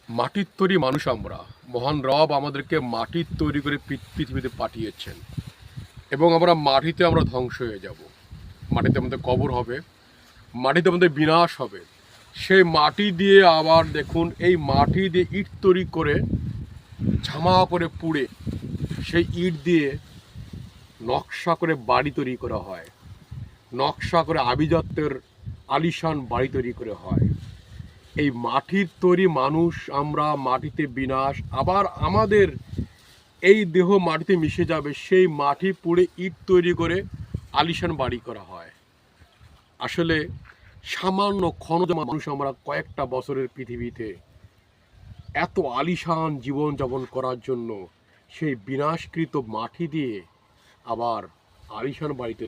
মাটির তৈরি মানুষ আমরা। মহান রব আমাদেরকে মাটির তৈরি করে পৃথিবীতে পাঠিয়েছেন এবং আমরা মাটিতে ধ্বংস হয়ে যাব। মাটিতে আমাদের কবর হবে, মাটিতে আমাদের বিনাশ হবে। সেই মাটি দিয়ে আবার দেখুন, এই মাটি দিয়ে ইট তৈরি করে ঝামা করে পুড়ে সেই ইট দিয়ে নকশা করে বাড়ি তৈরি করা হয়, নকশা করে আভিজাত্যের আলিশান বাড়ি তৈরি করে হয়। এই মাটির তৈরি মানুষ আমরা, মাটিতে বিনাশ, আবার আমাদের এই দেহ মাটিতে মিশে যাবে, সেই মাটি পুড়ে ইট তৈরি করে আলিশান বাড়ি করা হয়। আসলে সামান্য ক্ষণজ মানুষ আমরা কয়েকটা বছরের পৃথিবীতে এত আলিশান জীবনযাপন করার জন্য সেই বিনাশকৃত মাটি দিয়ে আবার আলিশান বাড়িতে